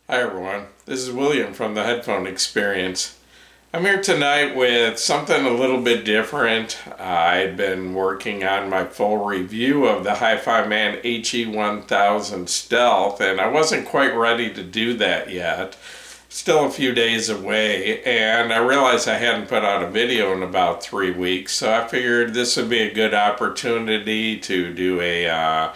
Hi everyone, this is William from the Headphone Experience. I'm here tonight with something a little bit different. I've been working on my full review of the Hi-Fi Man HE1000 Stealth, and I wasn't quite ready to do that yet. Still a few days away, and I realized I hadn't put out a video in about 3 weeks, so I figured this would be a good opportunity to do a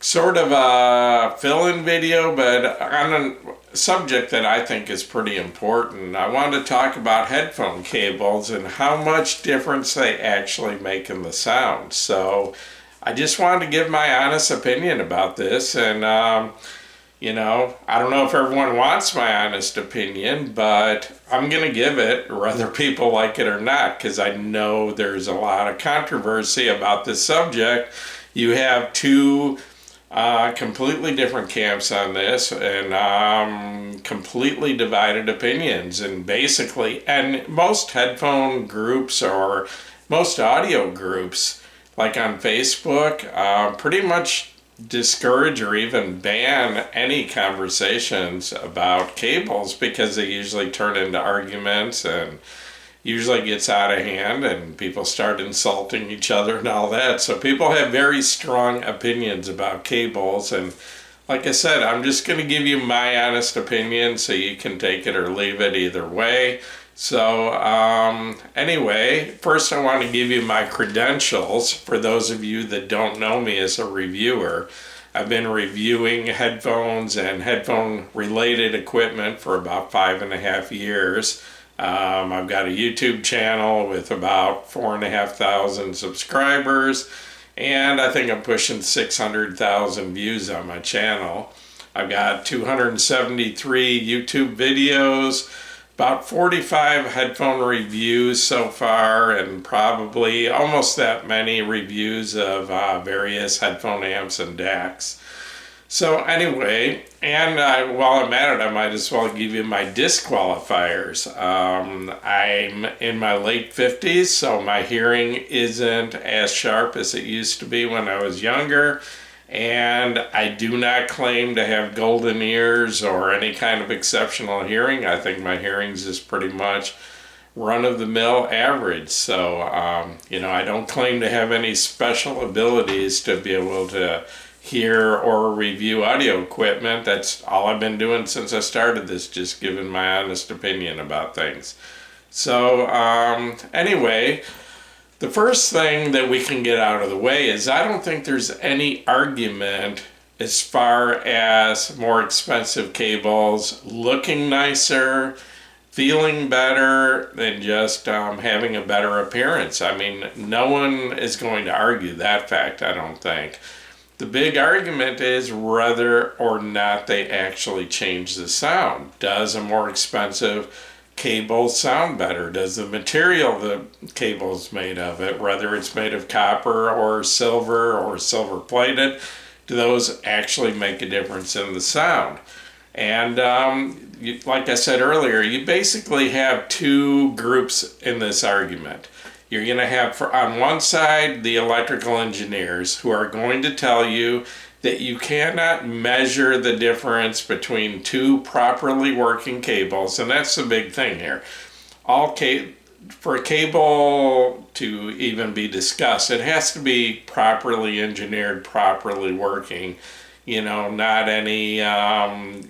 sort of a fill-in video, but on a subject that I think is pretty important. I want to talk about headphone cables and how much difference they actually make in the sound. So I just wanted to give my honest opinion about this, and I don't know if everyone wants my honest opinion, but I'm going to give it whether people like it or not, because I know there's a lot of controversy about this subject. You have two completely different camps on this, and completely divided opinions, and most headphone groups or most audio groups, like on Facebook, pretty much discourage or even ban any conversations about cables because they usually turn into arguments and usually gets out of hand and people start insulting each other and all that. So people have very strong opinions about cables, and like I said, I'm just going to give you my honest opinion so you can take it or leave it either way. So anyway, first I want to give you my credentials for those of you that don't know me as a reviewer. I've been reviewing headphones and headphone related equipment for about 5.5 years. I've got a YouTube channel with about 4,500 subscribers, and I think I'm pushing 600,000 views on my channel. I've got 273 YouTube videos, about 45 headphone reviews so far, and probably almost that many reviews of various headphone amps and DACs. So anyway, and while I'm at it, I might as well give you my disqualifiers. I'm in my late 50s, so my hearing isn't as sharp as it used to be when I was younger, and I do not claim to have golden ears or any kind of exceptional hearing. I think my hearing's is pretty much run-of-the-mill average. So, I don't claim to have any special abilities to be able to hear or review audio equipment. That's all I've been doing since I started this, just giving my honest opinion about things. So anyway, the first thing that we can get out of the way is I don't think there's any argument as far as more expensive cables looking nicer, feeling better, than just having a better appearance. I mean, no one is going to argue that fact, I don't think. The big argument is whether or not they actually change the sound. Does a more expensive cable sound better? Does the material the cable is made of it, whether it's made of copper or silver plated, do those actually make a difference in the sound? And like I said earlier, you basically have two groups in this argument. You're going to have, on one side, the electrical engineers who are going to tell you that you cannot measure the difference between two properly working cables, and that's the big thing here. For a cable to even be discussed, it has to be properly engineered, properly working, not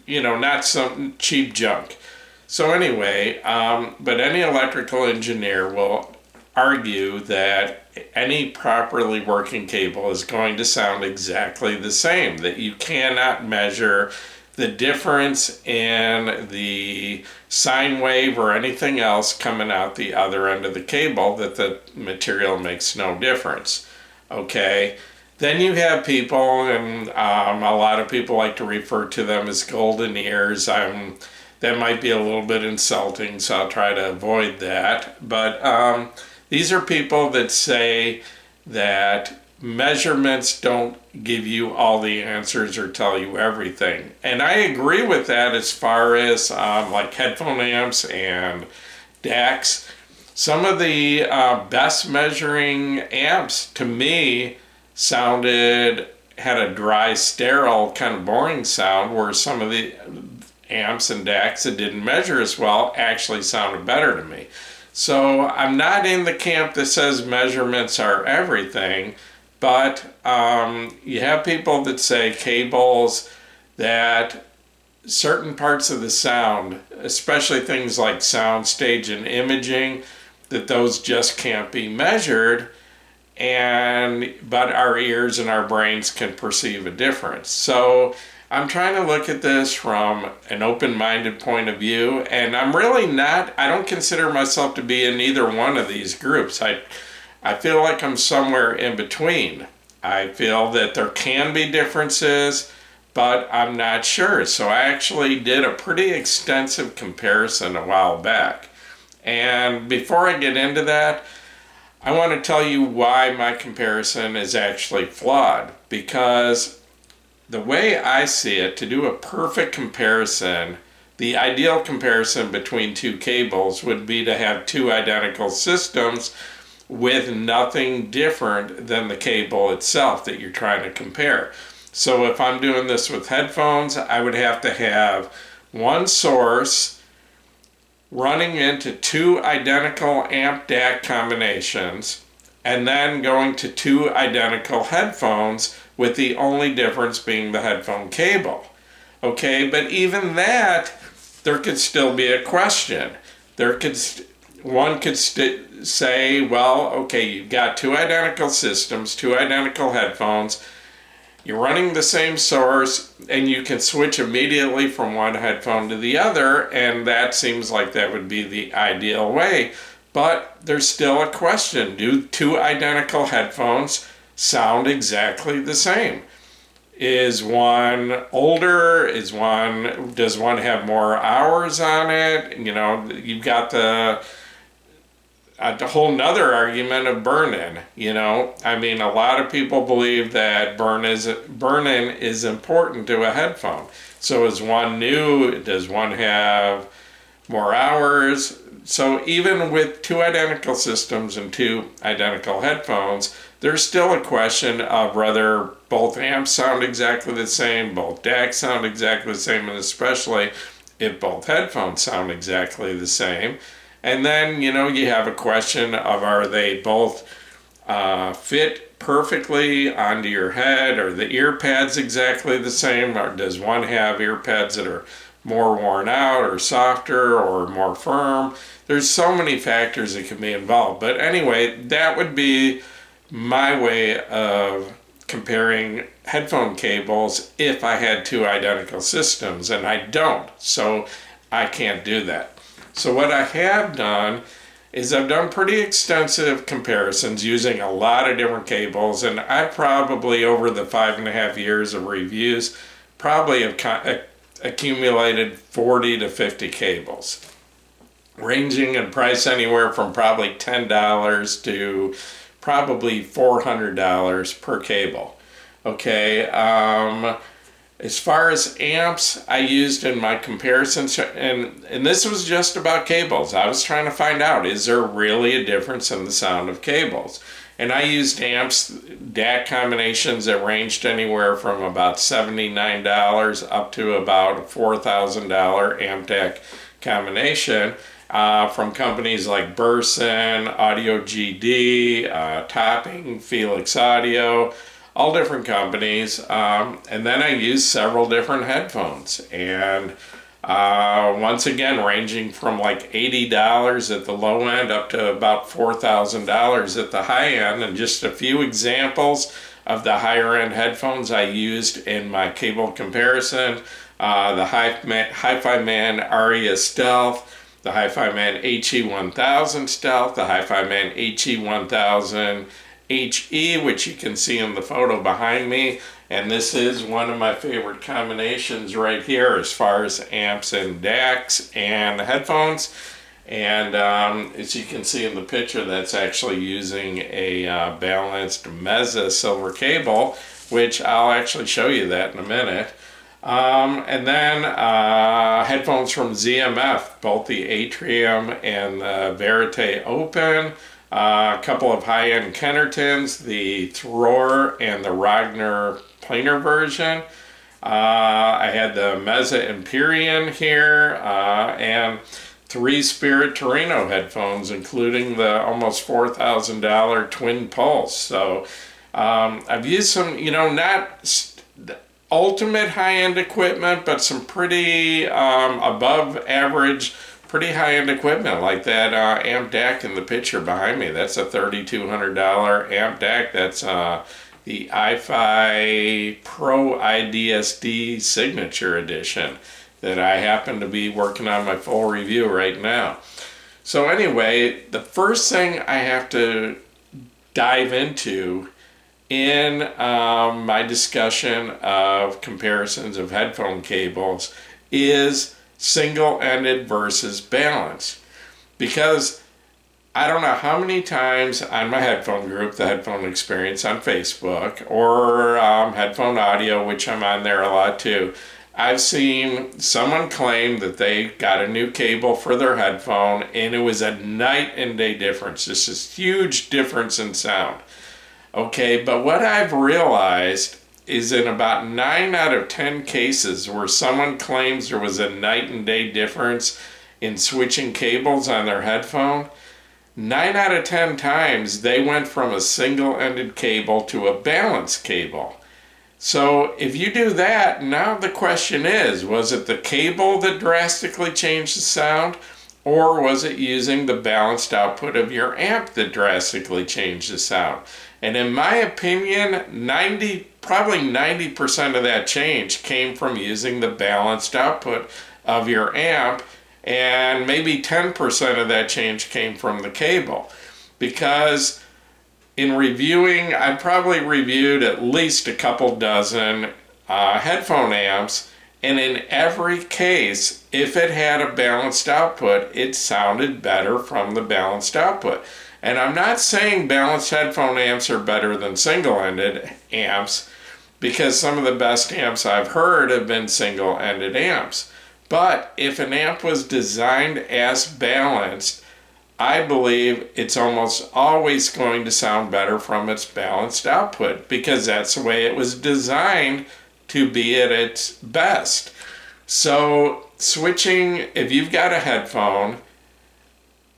not some cheap junk. So anyway, but any electrical engineer will argue that any properly working cable is going to sound exactly the same, that you cannot measure the difference in the sine wave or anything else coming out the other end of the cable, that the material makes no difference. Okay, then you have people, and a lot of people like to refer to them as golden ears. That might be a little bit insulting, so I'll try to avoid that, but these are people that say that measurements don't give you all the answers or tell you everything. And I agree with that as far as like headphone amps and DACs. Some of the best measuring amps to me had a dry, sterile, kind of boring sound, where some of the amps and DACs that didn't measure as well actually sounded better to me. So I'm not in the camp that says measurements are everything, but you have people that say cables, that certain parts of the sound, especially things like sound stage and imaging, that those just can't be measured, but our ears and our brains can perceive a difference. So I'm trying to look at this from an open-minded point of view, and I'm really not, I don't consider myself to be in either one of these groups. I feel like I'm somewhere in between. I feel that there can be differences, but I'm not sure. So I actually did a pretty extensive comparison a while back. And before I get into that, I want to tell you why my comparison is actually flawed. Because the way I see it, to do a perfect comparison, the ideal comparison between two cables would be to have two identical systems with nothing different than the cable itself that you're trying to compare. So if I'm doing this with headphones, I would have to have one source running into two identical amp DAC combinations, and then going to two identical headphones with the only difference being the headphone cable. Okay, but even that, there could still be a question. One could say, well, okay, you've got two identical systems, two identical headphones, you're running the same source, and you can switch immediately from one headphone to the other, and that seems like that would be the ideal way. But there's still a question. Do two identical headphones sound exactly the same? Is one older? Does one have more hours on it? You know, you've got the whole nother argument of burn-in. You know, I mean, a lot of people believe that burn-in is important to a headphone. So is one new? Does one have more hours? So even with two identical systems and two identical headphones, there's still a question of whether both amps sound exactly the same, both DACs sound exactly the same, and especially if both headphones sound exactly the same. And then, you know, you have a question of, are they both fit perfectly onto your head? Are the ear pads exactly the same? Or does one have ear pads that are more worn out or softer or more firm? There's so many factors that can be involved. But anyway, that would be my way of comparing headphone cables if I had two identical systems, and I don't, so I can't do that. So what I have done is I've done pretty extensive comparisons using a lot of different cables, and I probably, over the 5.5 years of reviews, probably have accumulated 40 to 50 cables, ranging in price anywhere from probably $10 to probably $400 per cable. Okay, as far as amps, I used in my comparisons, and this was just about cables. I was trying to find out, is there really a difference in the sound of cables? And I used amps, DAC combinations that ranged anywhere from about $79 up to about a $4,000 amp DAC combination from companies like Burson, Audio GD, Topping, Felix Audio, all different companies. And then I used several different headphones. And once again, ranging from like $80 at the low end up to about $4,000 at the high end. And just a few examples of the higher end headphones I used in my cable comparison. The Hi-Fi Man Aria Stealth, the Hi-Fi Man HE1000 Stealth, the Hi-Fi Man HE1000 HE, which you can see in the photo behind me. And this is one of my favorite combinations right here as far as amps and DACs and headphones. And as you can see in the picture, that's actually using a balanced Mesa silver cable, which I'll actually show you that in a minute. And then headphones from ZMF, both the Atrium and the Verite Open. A couple of high-end Kennertons, the Thror and the Ragnar planar version. I had the Meza Empyrean here, and 3 Spirit Torino headphones, including the almost $4,000 Twin Pulse. So I've used some, not ultimate high-end equipment, but some pretty above average, pretty high-end equipment, like that amp DAC in the picture behind me. That's a $3,200 amp DAC. That's the iFi Pro IDSD Signature Edition that I happen to be working on my full review right now. So anyway, the first thing I have to dive into in my discussion of comparisons of headphone cables is single-ended versus balanced. Because I don't know how many times on my headphone group, the Headphone Experience on Facebook, or Headphone Audio, which I'm on there a lot too, I've seen someone claim that they got a new cable for their headphone and it was a night and day difference. Just this huge difference in sound. Okay, but what I've realized is in about 9 out of 10 cases where someone claims there was a night and day difference in switching cables on their headphone, 9 out of 10 times they went from a single-ended cable to a balanced cable. So if you do that, now the question is, was it the cable that drastically changed the sound, or was it using the balanced output of your amp that drastically changed the sound? And in my opinion, probably 90% of that change came from using the balanced output of your amp, and maybe 10% of that change came from the cable. Because in reviewing, I probably reviewed at least a couple dozen headphone amps, and in every case, if it had a balanced output, it sounded better from the balanced output. And I'm not saying balanced headphone amps are better than single-ended amps, because some of the best amps I've heard have been single-ended amps. But if an amp was designed as balanced, I believe it's almost always going to sound better from its balanced output, because that's the way it was designed to be at its best. So switching, if you've got a headphone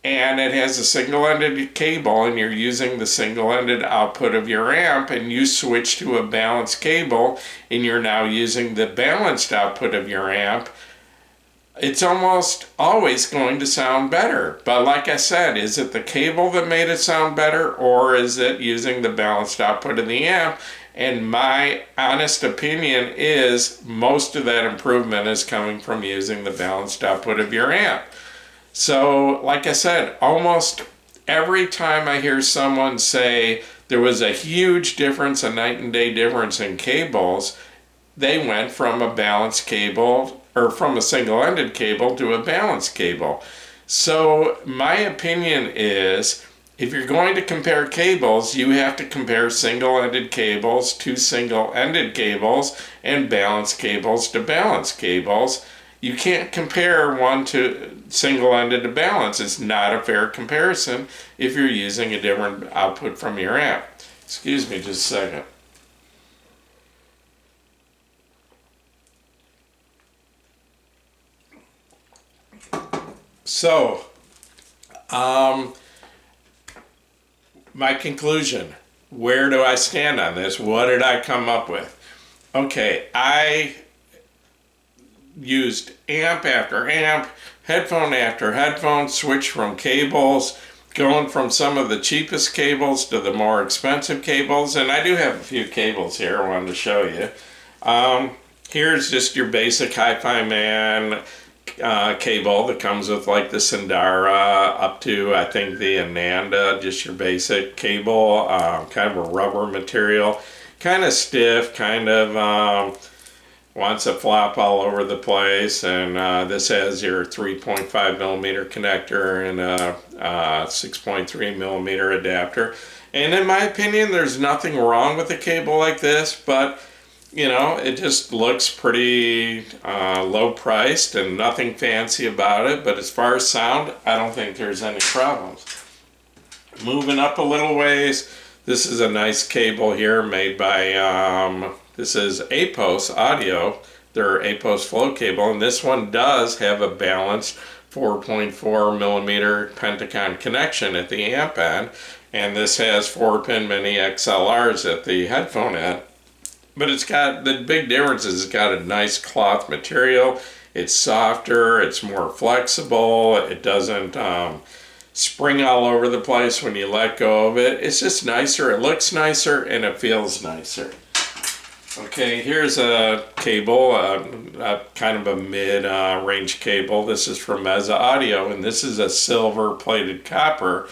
and it has a single-ended cable and you're using the single-ended output of your amp, and you switch to a balanced cable and you're now using the balanced output of your amp, it's almost always going to sound better. But like I said, is it the cable that made it sound better, or is it using the balanced output of the amp? And my honest opinion is most of that improvement is coming from using the balanced output of your amp. So like I said, almost every time I hear someone say there was a huge difference, a night and day difference in cables, they went from a balanced cable, or from a single-ended cable to a balanced cable. So my opinion is, if you're going to compare cables, you have to compare single-ended cables to single-ended cables and balanced cables to balanced cables. You can't compare one to single-ended to balanced. It's not a fair comparison if you're using a different output from your amp. Excuse me just a second. So, my conclusion, where do I stand on this? What did I come up with? Okay, I used amp after amp, headphone after headphone, switched from cables, going from some of the cheapest cables to the more expensive cables, and I do have a few cables here I wanted to show you. Here's just your basic Hi-Fi Man cable that comes with like the Sandara up to I think the Ananda, just your basic cable, kind of a rubber material, kind of stiff, kind of wants to flop all over the place, and this has your 3.5 millimeter connector and a 6.3 millimeter adapter. And in my opinion, there's nothing wrong with a cable like this, but you know, it just looks pretty low priced and nothing fancy about it. But as far as sound, I don't think there's any problems. Moving up a little ways, this is a nice cable here made by This is APOS audio, their APOS flow cable, and this one does have a balanced 4.4 millimeter Pentacon connection at the amp end, and this has 4-pin mini XLRs at the headphone end. But it's got, the big difference is it's got a nice cloth material. It's softer, it's more flexible, it doesn't spring all over the place when you let go of it. It's just nicer, it looks nicer, and it feels nicer. Okay, here's a cable, kind of a mid-range cable. This is from Meza Audio, and this is a silver-plated copper.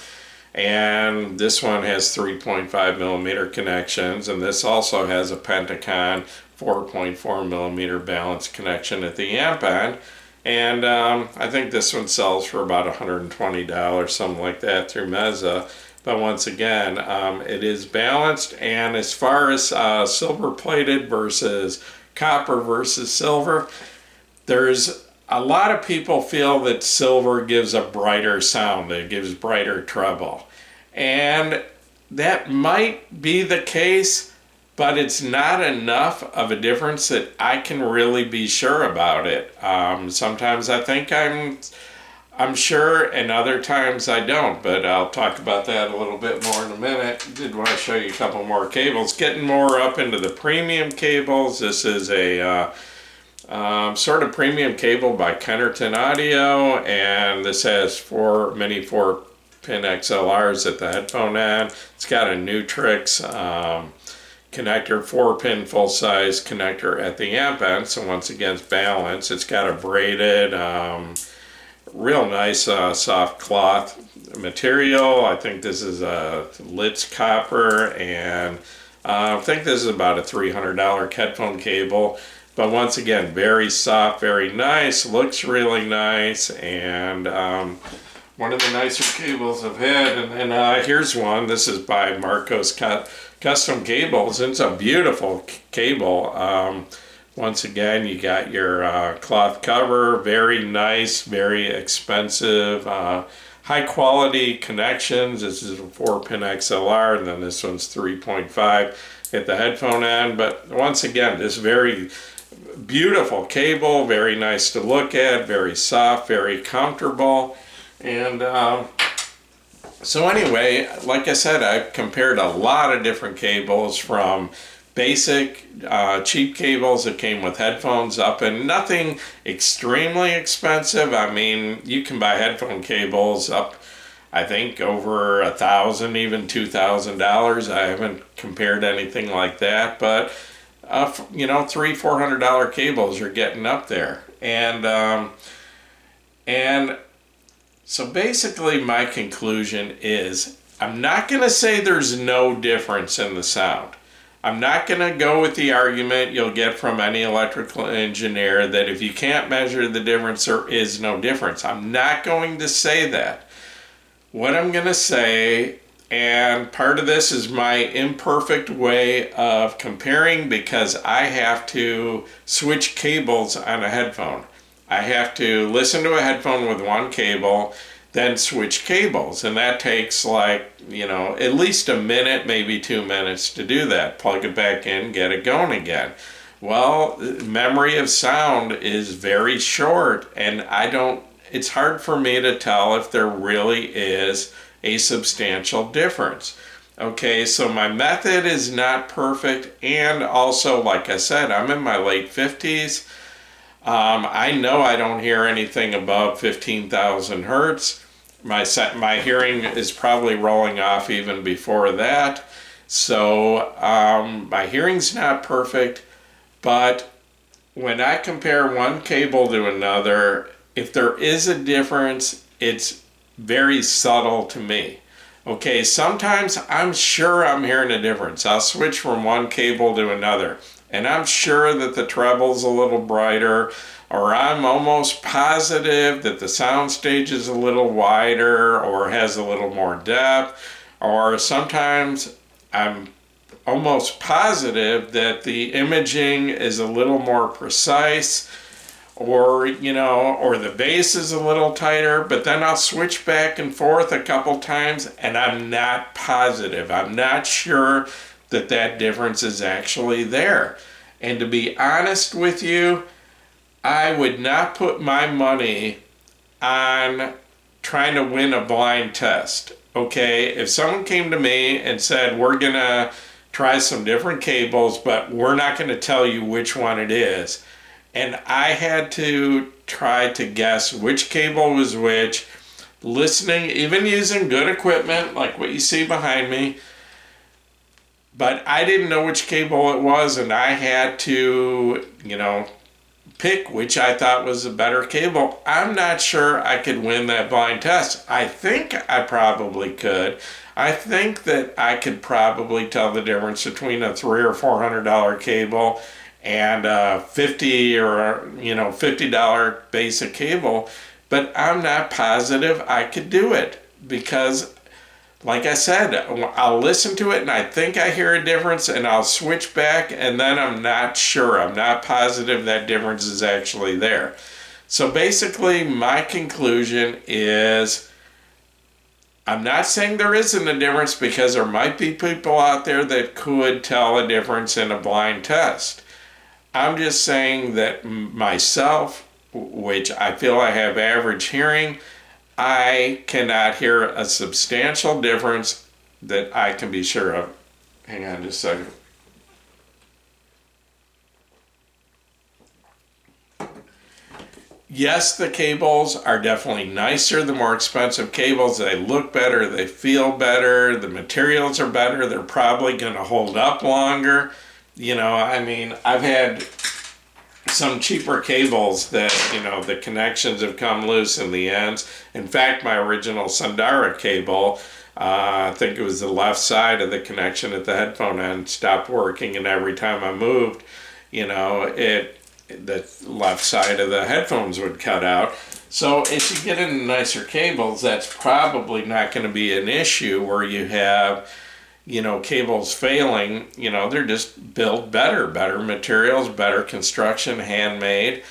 And this one has 3.5 millimeter connections, and this also has a Pentacon 4.4 millimeter balanced connection at the amp end. And I think this one sells for about $120, something like that, through Meza. But once again, it is balanced, and as far as silver plated versus copper versus silver, there's a lot of people feel that silver gives a brighter sound, it gives brighter treble. And that might be the case, but it's not enough of a difference that I can really be sure about it. Sometimes I think I'm sure, and other times I don't, but I'll talk about that a little bit more in a minute. I did want to show you a couple more cables. Getting more up into the premium cables, this is a sort of premium cable by Kennerton Audio, and this has many 4-pin XLRs at the headphone end. It's got a Nutrix connector, 4-pin full-size connector at the amp end, so once again it's balanced. It's got a braided, real nice soft cloth material. I think this is a Litz copper, and I think this is about a $300 headphone cable. But once again, very soft, very nice, looks really nice, and one of the nicer cables I've had. And then here's one. This is by Marcos Custom Cables. It's a beautiful cable. Once again, you got your cloth cover, very nice, very expensive, high quality connections. This is a 4-pin XLR, and then this one's 3.5 at the headphone end. But once again, this very beautiful cable, very nice to look at, very soft, very comfortable. And so anyway, like I said, I've compared a lot of different cables, from basic cheap cables that came with headphones up, and nothing extremely expensive. I mean, you can buy headphone cables up, I think, over $1,000, even $2,000. I haven't compared anything like that, but you know, $300-400 cables are getting up there. And so basically my conclusion is, I'm not going to say there's no difference in the sound. I'm not going to go with the argument you'll get from any electrical engineer that if you can't measure the difference, there is no difference. I'm not going to say that. What I'm going to say, and part of this is my imperfect way of comparing, because I have to switch cables on a headphone. I have to listen to a headphone with one cable, then switch cables, and that takes, like, you know, at least a minute, maybe 2 minutes to do that. Plug it back in, get it going again. Well, memory of sound is very short, and it's hard for me to tell if there really is a substantial difference. Okay, so my method is not perfect, and also, like I said, I'm in my late 50s. I know I don't hear anything above 15,000 hertz. My hearing is probably rolling off even before that. So my hearing's not perfect, but when I compare one cable to another, if there is a difference, it's very subtle to me. Okay, sometimes I'm sure I'm hearing a difference. I'll switch from one cable to another, and I'm sure that the treble's a little brighter, or I'm almost positive that the sound stage is a little wider or has a little more depth, or sometimes I'm almost positive that the imaging is a little more precise, or, you know, or the bass is a little tighter, but then I'll switch back and forth a couple times and I'm not positive. I'm not sure that that difference is actually there. And to be honest with you, I would not put my money on trying to win a blind test. Okay, if someone came to me and said, we're gonna try some different cables, but we're not gonna tell you which one it is, and I had to try to guess which cable was which, listening, even using good equipment like what you see behind me, but I didn't know which cable it was, and I had to, pick which I thought was a better cable. I'm not sure I could win that blind test. I think I probably could. I think that I could probably tell the difference between a $300 or $400 cable and a $50 or $50 basic cable, but I'm not positive I could do it because, like I said, I'll listen to it and I think I hear a difference and I'll switch back and then I'm not sure. I'm not positive that difference is actually there. So basically my conclusion is I'm not saying there isn't a difference because there might be people out there that could tell a difference in a blind test. I'm just saying that myself, which I feel I have average hearing, I cannot hear a substantial difference that I can be sure of. Hang on just a second. Yes, the cables are definitely nicer, the more expensive cables. They look better, they feel better, the materials are better, they're probably going to hold up longer. I've had some cheaper cables that, the connections have come loose in the ends. In fact, my original Sundara cable, I think it was the left side of the connection at the headphone end, stopped working, and every time I moved, the left side of the headphones would cut out. So if you get into nicer cables, that's probably not going to be an issue where you have cables failing. They're just built better materials, better construction, handmade.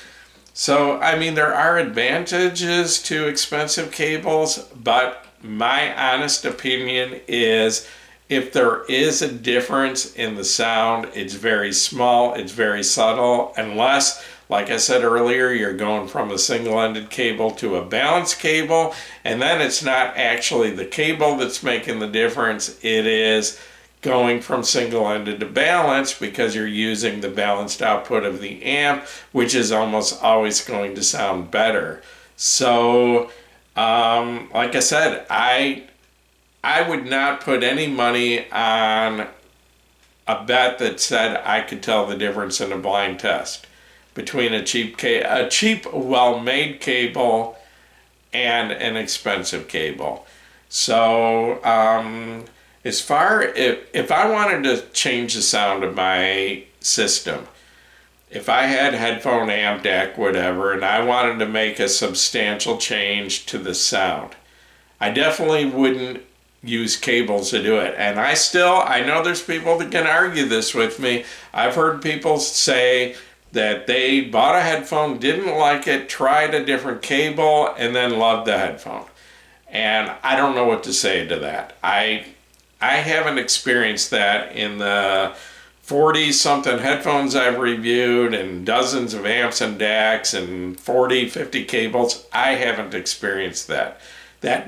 So, there are advantages to expensive cables, but my honest opinion is if there is a difference in the sound, it's very small, it's very subtle, unless, like I said earlier, you're going from a single-ended cable to a balanced cable, and then it's not actually the cable that's making the difference, it is going from single-ended to balanced because you're using the balanced output of the amp, which is almost always going to sound better. So, like I said, I would not put any money on a bet that said I could tell the difference in a blind test between a cheap well-made cable and an expensive cable. So if I wanted to change the sound of my system, if I had headphone, amp, deck, whatever, and I wanted to make a substantial change to the sound, I definitely wouldn't use cables to do it. And I know there's people that can argue this with me. I've heard people say that they bought a headphone, didn't like it, tried a different cable, and then loved the headphone. And I don't know what to say to that. I haven't experienced that in the 40-something headphones I've reviewed and dozens of amps and DACs and 40, 50 cables. I haven't experienced that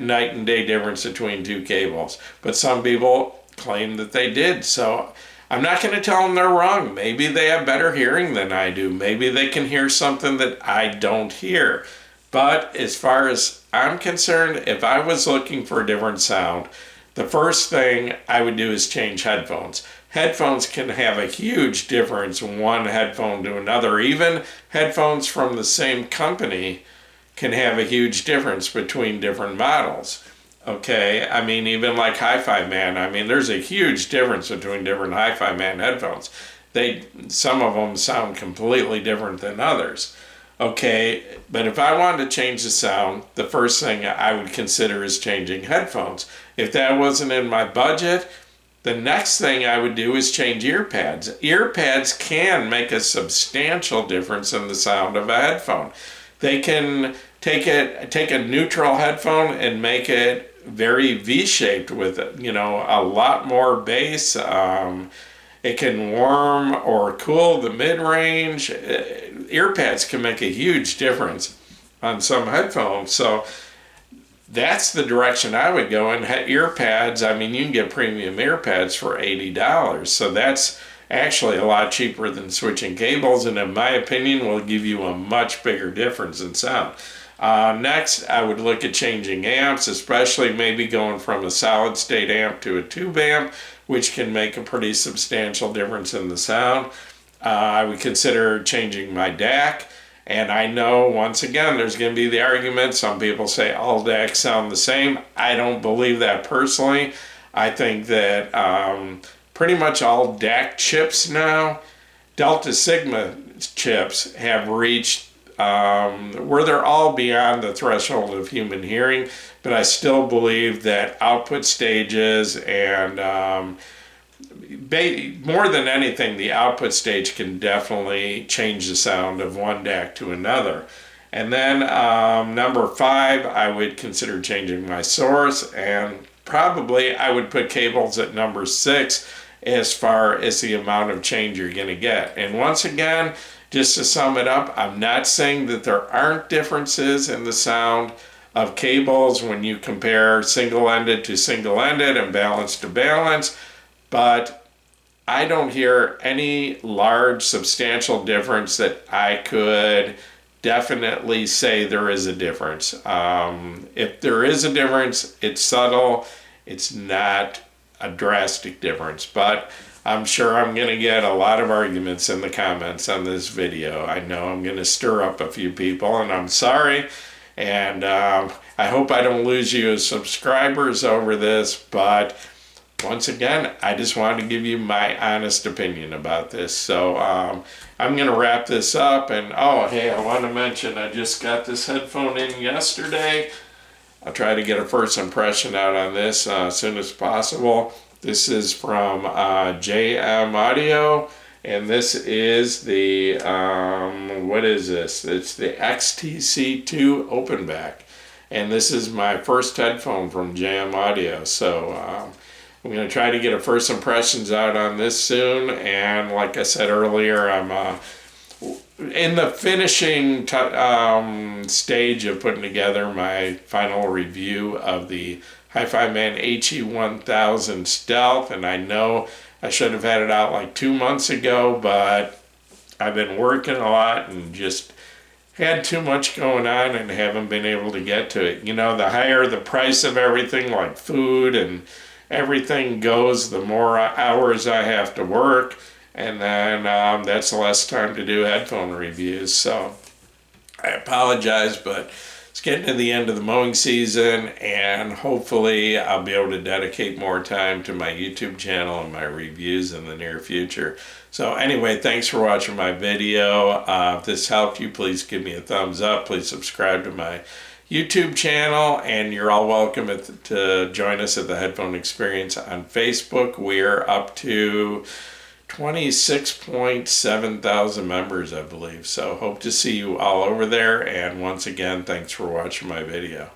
night and day difference between two cables. But some people claim that they did. So I'm not going to tell them they're wrong. Maybe they have better hearing than I do. Maybe they can hear something that I don't hear. But as far as I'm concerned, if I was looking for a different sound, the first thing I would do is change headphones. Headphones can have a huge difference one headphone to another. Even headphones from the same company can have a huge difference between different models. Okay, even like Hi-Fi Man, there's a huge difference between different Hi-Fi Man headphones. Some of them sound completely different than others. Okay, but if I wanted to change the sound, the first thing I would consider is changing headphones. If that wasn't in my budget, the next thing I would do is change ear pads. Ear pads can make a substantial difference in the sound of a headphone. They can take a neutral headphone and make it very V-shaped with a lot more bass. It can warm or cool the mid-range. Ear pads can make a huge difference on some headphones. So that's the direction I would go in. Ear pads, I mean, you can get premium ear pads for $80. So that's actually a lot cheaper than switching cables, and in my opinion will give you a much bigger difference in sound. Next, I would look at changing amps, especially maybe going from a solid state amp to a tube amp, which can make a pretty substantial difference in the sound. I would consider changing my DAC. And I know, once again, there's going to be the argument. Some people say all DACs sound the same. I don't believe that personally. I think that pretty much all DAC chips now, Delta Sigma chips, have reached where they're all beyond the threshold of human hearing. But I still believe that output stages and more than anything, the output stage can definitely change the sound of one DAC to another. And then number 5, I would consider changing my source, and probably I would put cables at number 6 as far as the amount of change you're going to get. And once again, just to sum it up, I'm not saying that there aren't differences in the sound of cables when you compare single-ended to single-ended and balance to balance, but I don't hear any large substantial difference that I could definitely say there is a difference. If there is a difference, it's subtle. It's not a drastic difference, but I'm sure I'm going to get a lot of arguments in the comments on this video. I know I'm going to stir up a few people, and I'm sorry. And I hope I don't lose you as subscribers over this, but once again, I just wanted to give you my honest opinion about this. So I'm going to wrap this up. And oh, hey, I want to mention I just got this headphone in yesterday. I'll try to get a first impression out on this as soon as possible. This is from JM Audio. And this is the, what is this? It's the XTC2 Open Back. And this is my first headphone from JM Audio. So I'm going to try to get a first impressions out on this soon, and like I said earlier, I'm in the finishing stage of putting together my final review of the Hi-Fi Man HE1000 Stealth, and I know I should have had it out like 2 months ago, but I've been working a lot and just had too much going on and haven't been able to get to it. You know, the higher the price of everything, like food and everything goes, the more hours I have to work, and then that's less time to do headphone reviews. So I apologize, but it's getting to the end of the mowing season, and hopefully I'll be able to dedicate more time to my YouTube channel and my reviews in the near future. So anyway, thanks for watching my video. If this helped you, please give me a thumbs up. Please subscribe to my YouTube channel, and you're all welcome to join us at the Headphone Experience on Facebook. We're up to 26.7 thousand members, I believe. So hope to see you all over there. And once again, thanks for watching my video.